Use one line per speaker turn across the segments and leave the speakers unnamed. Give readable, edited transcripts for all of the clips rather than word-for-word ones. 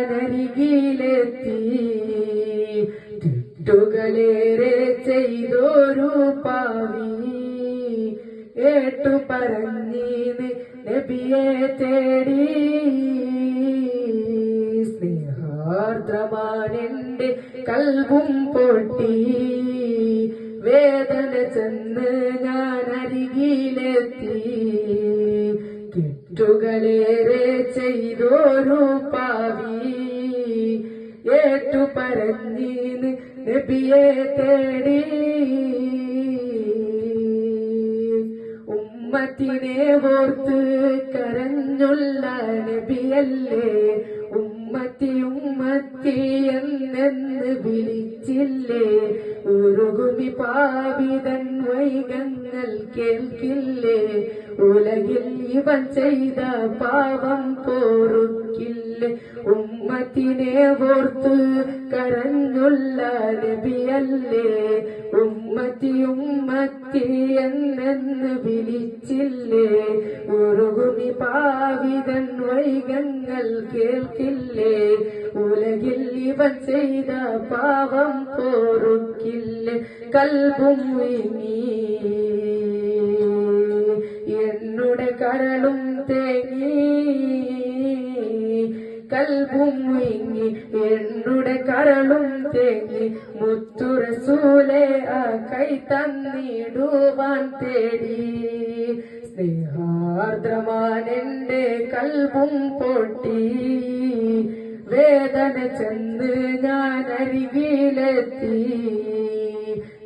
ഞാനരികിലെത്തി തെറ്റുകളേറെ ചെയ്തൊരു പാവി ഏറ്റു പറഞ്ഞീന്ന് നബിയെ തേടി സ്നേഹാർദ്രമാണെന്റെ കൽബും പൊട്ടി വേദന ചെന്ന് ഞാൻ അരികിലെത്തി തെറ്റുകളേറെ ചെയ്തൊരു പാവി ഏറ്റു പറഞ്ഞീന്ന് നബിയെ തേടി ഉമ്മത്തിനെ ഓർത്ത് കരഞ്ഞുള്ള നബിയല്ലേ ഉമ്മത്തി ഉമ്മത്തി എന്നെന്ന് വിളിച്ചില്ലേ ഉരുകുമി പാവിതൻ വൈകങ്ങൾ കേൾക്കില്ലേ ഉലകിൽ ഇവൻ ചെയ്ത പാവം പോറുക്കില്ലേ ഉമ്മത്തിനെ ഓർത്ത് കരഞ്ഞുള്ള നബിയല്ലേ ഉമ്മത്തി ഉമ്മത്തി എന്നെന്ന് വിളിച്ചില്ലേ ഉരുകുമി പാവിതൻ വൈകങ്ങൾ കേൾക്കില്ലേ ഉലകിൽ ഇവൻ ചെയ്ത പാവം പോറുക്കില്ലേ കൽബും വീങ്ങി എന്നുടെ കരളും തേങ്ങി കൽബും വീങ്ങി എന്നുടെ കരളും തേങ്ങി മുത്തു റസൂലേ ആ കൈ തന്നിടുവാൻ തേടി സ്നേഹാർദ്രമാനെന്റെ കൽബും പൊട്ടി വേദന ചെന്ന് ഞാൻ അരികിലെത്തി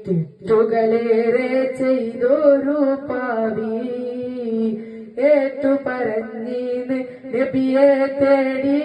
തെറ്റുകളേറെ ചെയ്തൊരു പാവി ഏറ്റു പറഞ്ഞീന്ന് നബിയെ തേടി